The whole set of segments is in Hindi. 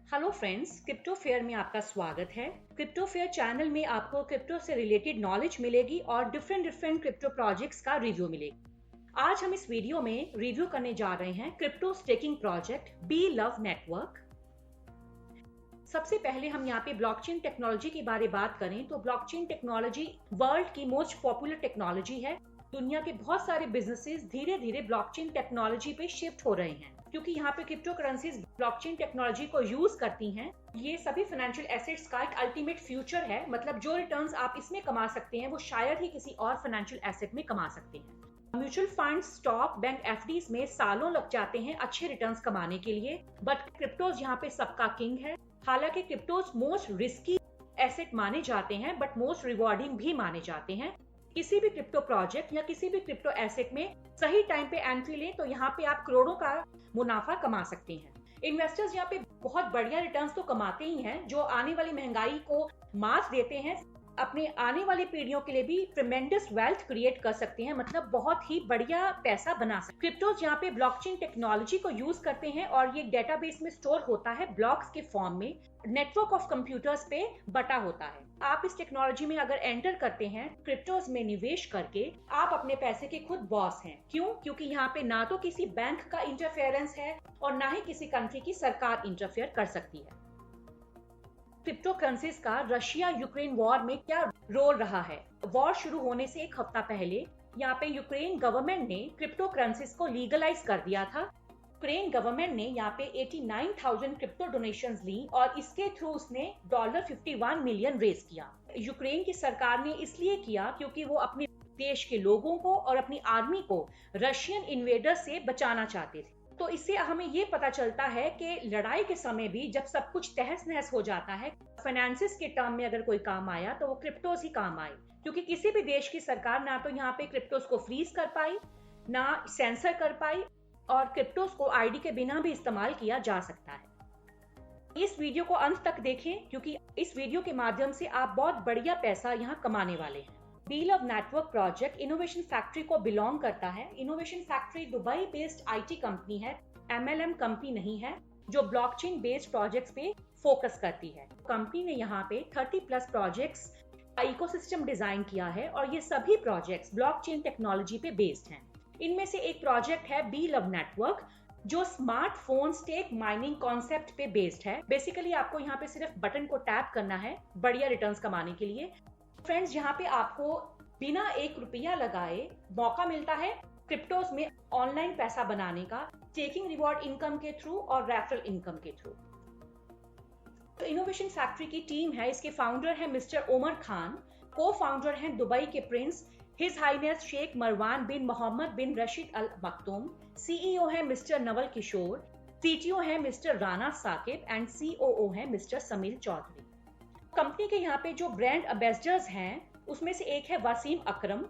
हेलो फ्रेंड्स, क्रिप्टो फेयर में आपका स्वागत है। क्रिप्टो फेयर चैनल में आपको क्रिप्टो से रिलेटेड नॉलेज मिलेगी और डिफरेंट क्रिप्टो प्रोजेक्ट्स का रिव्यू मिलेगा। आज हम इस वीडियो में रिव्यू करने जा रहे हैं crypto staking project B love network. सबसे पहले हम यहाँ पे ब्लॉकचेन टेक्नोलॉजी के बारे में बात करें तो ब्लॉकचेन टेक्नोलॉजी वर्ल्ड की मोस्ट पॉपुलर टेक्नोलॉजी है। दुनिया के बहुत सारे बिजनेसेस धीरे धीरे ब्लॉकचेन टेक्नोलॉजी पे शिफ्ट हो रहे हैं क्योंकि यहाँ पे क्रिप्टो करेंसीज ब्लॉकचेन टेक्नोलॉजी को यूज करती हैं। ये सभी फाइनेंशियल एसेट्स का एक अल्टीमेट फ्यूचर है, मतलब जो रिटर्न्स आप इसमें कमा सकते हैं वो शायद ही किसी और फाइनेंशियल एसेट में कमा सकते हैं। Mutual fund, stock, bank, FDs में सालों लग जाते हैं अच्छे रिटर्न्स कमाने के लिए, बट क्रिप्टोज यहाँ पे सबका किंग है। हालांकि क्रिप्टोज मोस्ट रिस्की एसेट माने जाते हैं बट मोस्ट रिवॉर्डिंग भी माने जाते हैं। किसी भी क्रिप्टो प्रोजेक्ट या किसी भी क्रिप्टो एसेट में सही टाइम पे एंट्री लें तो यहाँ पे आप करोड़ों का मुनाफा कमा सकते हैं। इन्वेस्टर्स यहाँ पे बहुत बढ़िया रिटर्न्स तो कमाते ही हैं, जो आने वाली महंगाई को मात देते हैं, अपने आने वाली पीढ़ियों के लिए भी ट्रेमेंडस वेल्थ क्रिएट कर सकते हैं, मतलब बहुत ही बढ़िया पैसा बना सकते हैं। क्रिप्टोज यहाँ पे ब्लॉकचेन टेक्नोलॉजी को यूज करते हैं और ये डेटाबेस में स्टोर होता है, ब्लॉक्स के फॉर्म में नेटवर्क ऑफ कंप्यूटर्स पे बटा होता है। आप इस टेक्नोलॉजी में अगर एंटर करते हैं क्रिप्टोज में निवेश करके, आप अपने पैसे के खुद बॉस हैं। क्यों? क्योंकि यहाँ पे ना तो किसी बैंक का इंटरफेरेंस है और ना ही किसी कंट्री की सरकार इंटरफेयर कर सकती है। क्रिप्टो करेंसीज का रशिया यूक्रेन वॉर में क्या रोल रहा है? वॉर शुरू होने से एक हफ्ता पहले यहाँ पे यूक्रेन गवर्नमेंट ने क्रिप्टो करेंसीज को लीगलाइज कर दिया था। यूक्रेन गवर्नमेंट ने यहाँ पे 89,000 क्रिप्टो डोनेशंस ली और इसके थ्रू उसने $51 मिलियन रेज किया। यूक्रेन की सरकार ने इसलिए किया क्योंकि वो अपने देश के लोगों को और अपनी आर्मी को रशियन इन्वेडर से बचाना चाहते थे। तो इससे हमें ये पता चलता है कि लड़ाई के समय भी जब सब कुछ तहस नहस हो जाता है, फाइनेंसिस के टर्म में अगर कोई काम आया तो वो क्रिप्टोस ही काम आए, क्योंकि किसी भी देश की सरकार ना तो यहाँ पे क्रिप्टोस को फ्रीज कर पाई, ना सेंसर कर पाई, और क्रिप्टोस को आईडी के बिना भी इस्तेमाल किया जा सकता है। इस वीडियो को अंत तक देखें क्योंकि इस वीडियो के माध्यम से आप बहुत बढ़िया पैसा यहाँ कमाने वाले हैं। B love network project innovation factory को बिलोंग करता है। Innovation factory Dubai based IT company है, एमएलएम कंपनी नहीं है, जो ब्लॉकचेन बेस्ड प्रोजेक्ट्स पे फोकस करती है। कंपनी ने यहाँ पे 30+ प्रोजेक्ट्स का इकोसिस्टम डिजाइन किया है और ये सभी प्रोजेक्ट्स ब्लॉकचेन टेक्नोलॉजी पे बेस्ड हैं। इनमें से एक प्रोजेक्ट है बी लव नेटवर्क, जो स्मार्टफोन स्टेक माइनिंग कॉन्सेप्ट पे बेस्ड है। बेसिकली आपको यहाँ पे सिर्फ बटन को टैप करना है बढ़िया रिटर्न्स कमाने के लिए। फ्रेंड्स, यहाँ पे आपको बिना ₹1 लगाए मौका मिलता है क्रिप्टोज में ऑनलाइन पैसा बनाने का, स्टेकिंग रिवॉर्ड इनकम के थ्रू और रेफरल इनकम के थ्रू। तो इनोवेशन फैक्ट्री की टीम है, इसके फाउंडर है मिस्टर ओमर खान, को फाउंडर हैं दुबई के prince his highness Sheikh Marwan bin Mohammed bin Rashid Al Maktoum, CEO है मिस्टर नवल किशोर, सीटीओ है mister Rana Saqib and COO है मिस्टर समीर चौधरी। कंपनी के यहाँ पे जो ब्रांड एम्बेसडर्स हैं उसमें से एक है वसीम अकरम,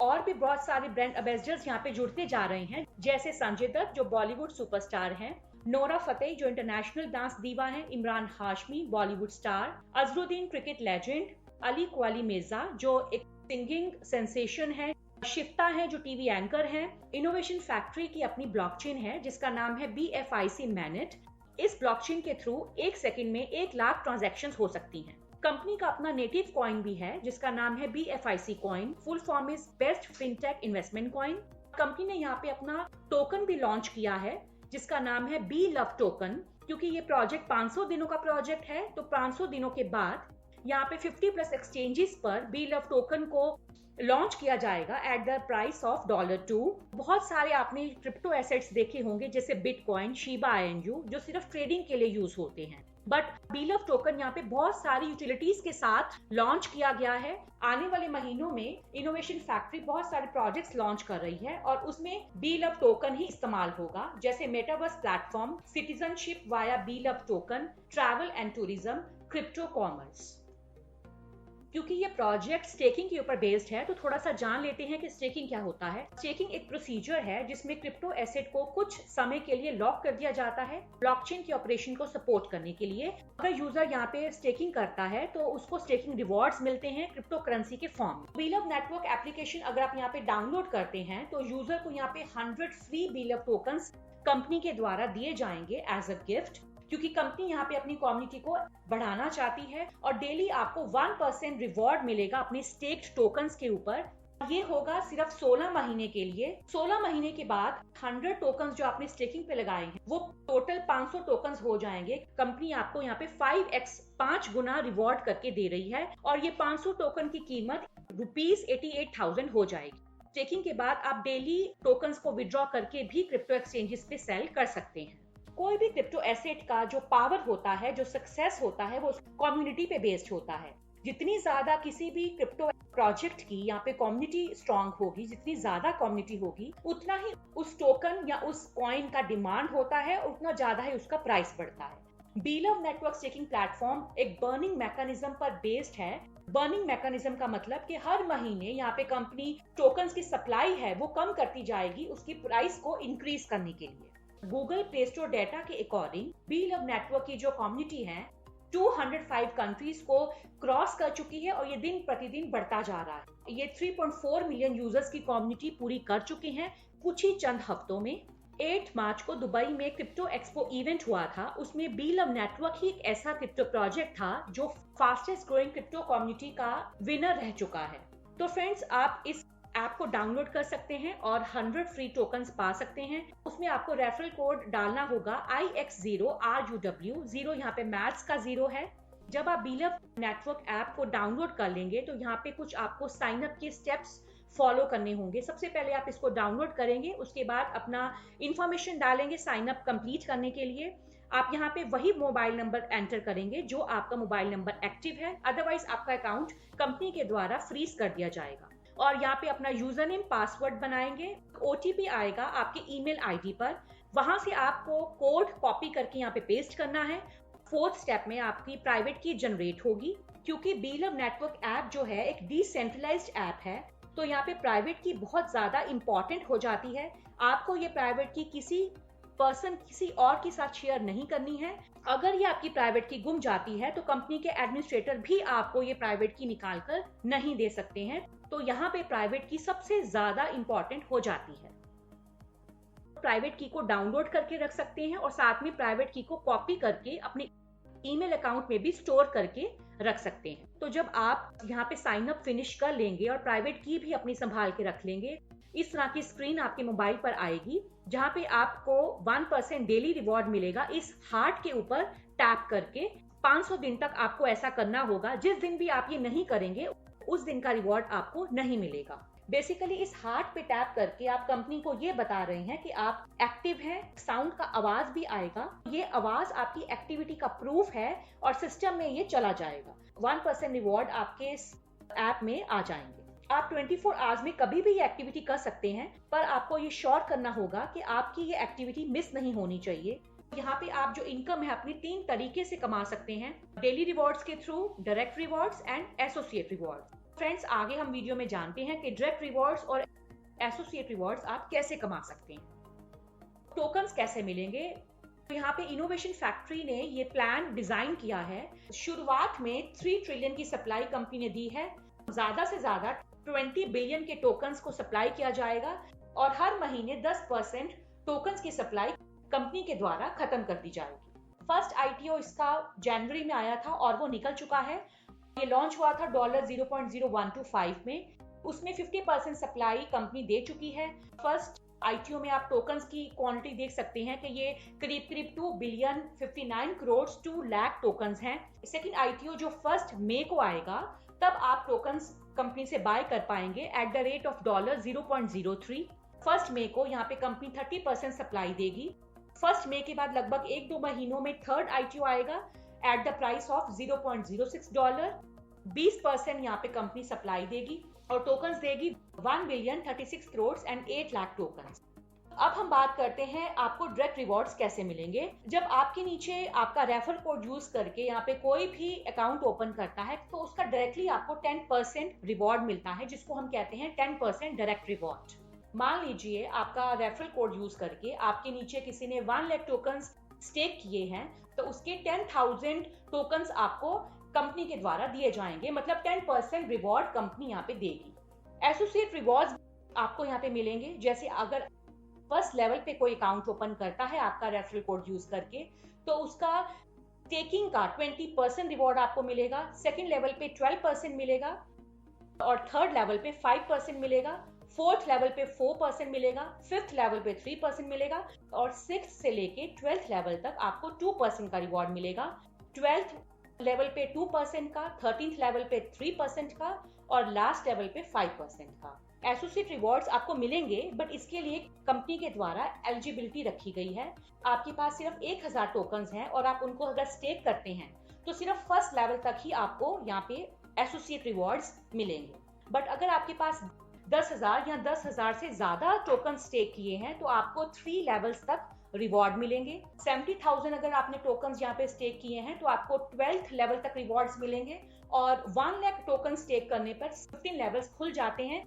और भी बहुत सारे ब्रांड एम्बेसडर्स यहाँ पे जुड़ते जा रहे हैं, जैसे संजय दत्त जो बॉलीवुड सुपरस्टार हैं, नोरा फतेही जो इंटरनेशनल डांस दीवा हैं, Imran Hashmi Bollywood star, Azharuddin cricket legend, Ali Quli Mirza जो एक सिंगिंग सेंसेशन है, शिफ्ता है जो टीवी एंकर हैं। इनोवेशन फैक्ट्री की अपनी ब्लॉकचेन है जिसका नाम है BFIC मैनेट। इस ब्लॉकचेन के थ्रू 1 सेकंड में 1 लाख ट्रांजैक्शंस हो सकती हैं। कंपनी का अपना नेटिव कॉइन भी है जिसका नाम है BFIC coin, full form is best fintech investment coin. Company ने यहाँ पे अपना टोकन भी लॉन्च किया है जिसका नाम है बी लव टोकन, क्योंकि ये प्रोजेक्ट 500 दिनों का प्रोजेक्ट है, तो 500 दिनों के बाद यहाँ पे 50+ एक्सचेंजेस पर बी लव टोकन को लॉन्च किया जाएगा एट द प्राइस ऑफ $2। बहुत सारे आपने क्रिप्टो एसेट्स देखे होंगे जैसे बिटकॉइन, शिबा INU जो सिर्फ ट्रेडिंग के लिए यूज होते हैं, बट बी लव टोकन यहाँ पे बहुत सारी यूटिलिटीज के साथ लॉन्च किया गया है। आने वाले महीनों में इनोवेशन फैक्ट्री बहुत सारे प्रोजेक्ट्स लॉन्च कर रही है और उसमें बी लव टोकन ही इस्तेमाल होगा, जैसे metaverse platform, citizenship via B love token, travel and tourism, crypto commerce. क्योंकि ये प्रोजेक्ट स्टेकिंग के ऊपर बेस्ड है तो थोड़ा सा जान लेते हैं कि स्टेकिंग क्या होता है। स्टेकिंग एक प्रोसीजर है जिसमें क्रिप्टो एसेट को कुछ समय के लिए लॉक कर दिया जाता है ब्लॉकचेन के ऑपरेशन को सपोर्ट करने के लिए। अगर यूजर यहाँ पे स्टेकिंग करता है तो उसको स्टेकिंग रिवॉर्ड्स मिलते हैं क्रिप्टो करेंसी के फॉर्म में। बी लव नेटवर्क एप्लीकेशन अगर आप यहाँ पे डाउनलोड करते हैं तो यूजर को यहाँ पे 100 free B love tokens company के द्वारा दिए जाएंगे एज अ गिफ्ट। क्योंकि कंपनी यहाँ पे अपनी कम्युनिटी को बढ़ाना चाहती है और डेली आपको 1% रिवॉर्ड मिलेगा अपने स्टेक्ड टोकन्स के ऊपर। ये होगा सिर्फ 16 महीने के लिए। 16 महीने के बाद 100 टोकन्स जो आपने स्टेकिंग पे लगाए हैं वो टोटल 500 टोकन्स हो जाएंगे। कंपनी आपको यहाँ पे 5x 5 गुना रिवॉर्ड करके दे रही है और ये 500 टोकन की कीमत ₹88,000 हो जाएगी। स्टेकिंग के बाद आप डेली टोकन्स को विड्रॉ करके भी क्रिप्टो एक्सचेंजेस पे सेल कर सकते हैं। कोई भी क्रिप्टो एसेट का जो पावर होता है, जो सक्सेस होता है, वो कम्युनिटी पे बेस्ड होता है। जितनी ज्यादा किसी भी क्रिप्टो प्रोजेक्ट की यहाँ पे कम्युनिटी स्ट्रांग होगी, जितनी ज्यादा कम्युनिटी होगी, उतना ही उस टोकन या उस कॉइन का डिमांड होता है, उतना ज्यादा ही उसका प्राइस बढ़ता है। बीलव नेटवर्क स्टेकिंग प्लेटफॉर्म एक बर्निंग मैकेनिज्म पर बेस्ड है। बर्निंग मैकेनिज्म का मतलब कि हर महीने यहाँ पे कंपनी टोकन्स की सप्लाई है वो कम करती जाएगी उसकी प्राइस को इंक्रीज करने के लिए। गूगल प्ले स्टोर डेटा के अकॉर्डिंग बीलव नेटवर्क की जो कम्युनिटी है 205 कंट्रीज को क्रॉस कर चुकी है और ये दिन प्रतिदिन बढ़ता जा रहा है। ये 3.4 मिलियन यूजर्स की कम्युनिटी पूरी कर चुके हैं कुछ ही चंद हफ्तों में। 8 मार्च को दुबई में क्रिप्टो एक्सपो इवेंट हुआ था। उसमें बीलव नेटवर्क ही एक ऐसा क्रिप्टो प्रोजेक्ट था जो फास्टेस्ट ग्रोइंग क्रिप्टो कम्युनिटी का विनर रह चुका है। तो फ्रेंड्स, आप इस ऐप को डाउनलोड कर सकते हैं और 100 फ्री टोकन्स पा सकते हैं। उसमें आपको रेफरल कोड डालना होगा IX0RUW। 0 यहाँ पे मैथ्स का 0 है। जब आप बीलव नेटवर्क ऐप को डाउनलोड कर लेंगे तो यहाँ पे कुछ आपको साइन अप के स्टेप्स फॉलो करने होंगे। सबसे पहले आप इसको डाउनलोड करेंगे, उसके बाद अपना इंफॉर्मेशन डालेंगे साइन अप कंप्लीट करने के लिए। आप यहाँ पे वही मोबाइल नंबर एंटर करेंगे जो आपका मोबाइल नंबर एक्टिव है, अदरवाइज आपका अकाउंट कंपनी के द्वारा फ्रीज कर दिया जाएगा। और यहाँ पे अपना यूजर नेम पासवर्ड बनाएंगे। OTP आएगा आपके ईमेल आईडी पर, वहां से आपको कोड कॉपी करके यहाँ पे पेस्ट करना है। 4th स्टेप में आपकी प्राइवेट की जनरेट होगी। क्योंकि बीलव नेटवर्क ऐप जो है एक डिसेंट्रलाइज्ड ऐप है तो यहाँ पे प्राइवेट की बहुत ज्यादा इंपॉर्टेंट हो जाती है। आपको ये प्राइवेट की किसी पर्सन किसी और के साथ शेयर नहीं करनी है। अगर ये आपकी प्राइवेट की गुम जाती है तो कंपनी के एडमिनिस्ट्रेटर भी आपको ये प्राइवेट की निकाल कर नहीं दे सकते हैं। तो यहाँ पे प्राइवेट की सबसे ज्यादा इंपॉर्टेंट हो जाती है। प्राइवेट की को डाउनलोड करके रख सकते हैं और साथ में प्राइवेट की को कॉपी करके अपने ईमेल अकाउंट में भी स्टोर करके रख सकते हैं। तो जब आप यहाँ पे साइन अप फिनिश कर लेंगे और प्राइवेट की भी अपनी संभाल के रख लेंगे, इस तरह की स्क्रीन आपके मोबाइल पर आएगी जहाँ पे आपको 1% डेली रिवॉर्ड मिलेगा। इस हार्ट के ऊपर टैप करके 500 दिन तक आपको ऐसा करना होगा। जिस दिन भी आप ये नहीं करेंगे उस दिन का रिवॉर्ड आपको नहीं मिलेगा। बेसिकली इस हार्ट पे टैप करके आप कंपनी को ये बता रहे हैं कि आप एक्टिव हैं। साउंड का आवाज भी आएगा, ये आवाज आपकी एक्टिविटी का प्रूफ है और सिस्टम में ये चला जाएगा। 1% रिवॉर्ड आपके इस ऐप में आ जाएंगे। आप 24 आवर्स में कभी भी ये एक्टिविटी कर सकते हैं, पर आपको ये श्योर करना होगा कि आपकी ये एक्टिविटी मिस नहीं होनी चाहिए। यहाँ पे आप जो इनकम है अपनी 3 तरीके से कमा सकते हैं, डेली रिवॉर्ड्स के through, direct rewards and associate rewards. Friends, आगे हम वीडियो में जानते हैं कि डायरेक्ट रिवॉर्ड्स और एसोसिएट रिवॉर्ड्स आप कैसे कमा सकते हैं। टोकन्स कैसे मिलेंगे? तो यहाँ पे इनोवेशन फैक्ट्री ने ये प्लान डिजाइन किया है। शुरुआत में 3 ट्रिलियन की सप्लाई कंपनी ने दी है। ज्यादा से ज्यादा 20 बिलियन के टोकन्स को सप्लाई किया जाएगा और हर महीने 10% टोकन्स की सप्लाई कंपनी के द्वारा खत्म कर दी जाएगी। फर्स्ट ITO इसका जनवरी में आया था और वो निकल चुका है। ये लॉन्च हुआ था $0.0125 में। उसमें 50% सप्लाई कंपनी दे चुकी है। फर्स्ट ITO में आप टोकन्स की क्वांटिटी देख सकते हैं कि ये करीब 2 बिलियन 59 करोड़ 2 लाख टोकन्स हैं। सेकंड ITO जो 1 मई को आएगा तब आप टोकन्स कंपनी से बाय कर पाएंगे एट द रेट ऑफ $0.03। 1 मई को यहाँ पे कंपनी 30% सप्लाई देगी। 1 मई के बाद लगभग 1-2 महीनों में थर्ड ITO आएगा एट द प्राइस ऑफ $0.06। 20% यहाँ पे कंपनी सप्लाई देगी और टोकन्स देगी 1 billion 36 crore and 8 lakh tokens. अब हम बात करते हैं आपको डायरेक्ट रिवॉर्ड्स कैसे मिलेंगे। जब आपके नीचे आपका रेफर कोड यूज करके यहाँ पे कोई भी अकाउंट ओपन करता है तो उसका डायरेक्टली आपको 10% रिवॉर्ड मिलता है, जिसको हम कहते हैं 10% डायरेक्ट रिवॉर्ड। मान लीजिए आपका रेफरल कोड यूज करके आपके नीचे किसी ने 1 लाख टोकन्स स्टेक किए हैं तो उसके 10,000 टोकन्स आपको कंपनी के द्वारा दिए जाएंगे, मतलब 10% रिवॉर्ड कंपनी यहाँ पे देगी। एसोसिएट रिवॉर्ड्स आपको यहाँ पे मिलेंगे। जैसे अगर फर्स्ट लेवल पे कोई अकाउंट ओपन करता है आपका रेफरल कोड यूज करके तो उसका स्टेकिंग का 20% रिवॉर्ड आपको मिलेगा, सेकंड लेवल पे 12% मिलेगा और थर्ड लेवल पे 5% मिलेगा, फोर्थ लेवल पे 4% मिलेगा, फिफ्थ लेवल पे 3% मिलेगा और सिक्स्थ से लेके 12th लेवल तक आपको 2% का रिवॉर्ड मिलेगा। 12th लेवल पे 2% का, 13th लेवल पे 3% का और लास्ट लेवल पे 5% का एसोसिएट रिवॉर्ड्स आपको मिलेंगे। बट इसके लिए कंपनी के द्वारा एलिजिबिलिटी रखी गई है। आपके पास सिर्फ 1000 टोकन्स हैं और आप उनको अगर स्टेक करते हैं तो सिर्फ फर्स्ट लेवल तक ही आपको यहाँ पे एसोसिएट रिवॉर्ड्स मिलेंगे। बट अगर आपके पास 10,000 या 10,000 से ज्यादा टोकन स्टेक किए हैं तो आपको 3 लेवल्स तक रिवॉर्ड मिलेंगे। 70,000 अगर आपने टोकन्स यहाँ पे स्टेक किए हैं तो आपको 12th लेवल तक रिवॉर्ड्स मिलेंगे और 1 लाख टोकन स्टेक करने पर 15 लेवल्स खुल जाते हैं।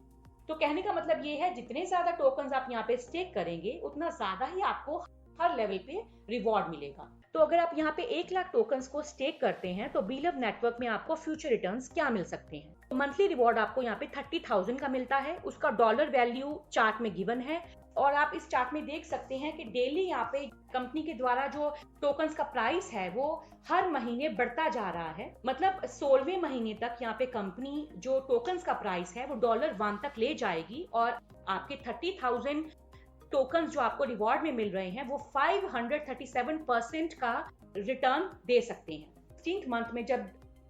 तो कहने का मतलब ये है जितने ज्यादा टोकन्स आप यहाँ पे स्टेक करेंगे उतना ज्यादा ही आपको हर लेवल पे रिवॉर्ड मिलेगा। तो अगर आप यहाँ पे 1 लाख टोकन्स को स्टेक करते हैं तो बीलव नेटवर्क में आपको फ्यूचर रिटर्न्स क्या मिल सकते हैं। तो मंथली रिवॉर्ड आपको यहाँ पे 30,000 का मिलता है। उसका डॉलर वैल्यू चार्ट में गिवन है और आप इस चार्ट में देख सकते हैं कि डेली यहाँ पे कंपनी के द्वारा जो टोकन्स का प्राइस है वो हर महीने बढ़ता जा रहा है। मतलब 16वें महीने तक यहाँ पे कंपनी जो टोकन्स का प्राइस है वो $1 तक ले जाएगी और आपके 30,000 टोकन्स जो आपको रिवॉर्ड में मिल रहे हैं वो 537% का रिटर्न दे सकते हैं। 16th मंथ में जब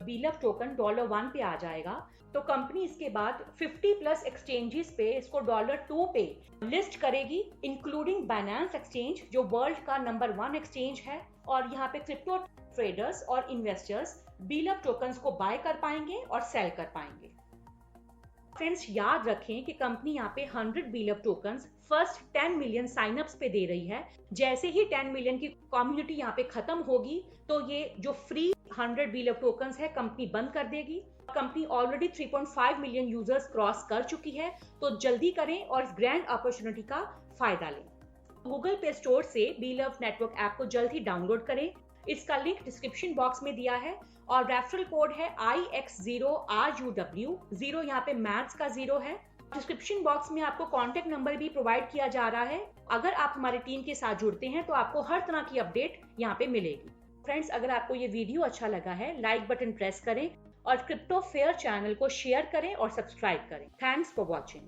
बीलव टोकन $1 पे आ जाएगा तो कंपनी इसके बाद 50+ एक्सचेंजेस पे इसको $2 पे लिस्ट करेगी, इंक्लूडिंग बाइनेंस एक्सचेंज जो वर्ल्ड का नंबर 1 एक्सचेंज है। और यहाँ पे क्रिप्टो ट्रेडर्स और इन्वेस्टर्स बीलव टोकन्स को बाय कर पाएंगे और सेल कर पाएंगे। फ्रेंड्स याद रखें कि कंपनी यहाँ पे 100 बीलव टोकन्स फर्स्ट 10 मिलियन साइनअप्स पे दे रही है। जैसे ही 10 मिलियन की कम्युनिटी यहाँ पे खत्म होगी तो ये जो फ्री 100 बीलव टोकन्स है कंपनी बंद कर देगी। Company already 3.5 million users cross कर चुकी है, तो जल्दी करें और इस ग्रैंड अपॉर्चुनिटी का फायदा लें। गूगल प्ले स्टोर से बीलव नेटवर्क ऐप को जल्द ही डाउनलोड करें। इसका लिंक डिस्क्रिप्शन बॉक्स में दिया है और रेफरल कोड है IX0RUW। 0 यहाँ पे मैथ्स का 0 है। डिस्क्रिप्शन बॉक्स में आपको कॉन्टेक्ट नंबर भी प्रोवाइड किया जा रहा है। अगर आप हमारी टीम के साथ जुड़ते हैं तो आपको हर तरह की अपडेट यहाँ पे मिलेगी। फ्रेंड्स अगर आपको ये वीडियो अच्छा लगा है लाइक बटन प्रेस करें और क्रिप्टो फेयर चैनल को शेयर करें और सब्सक्राइब करें। Thanks for watching.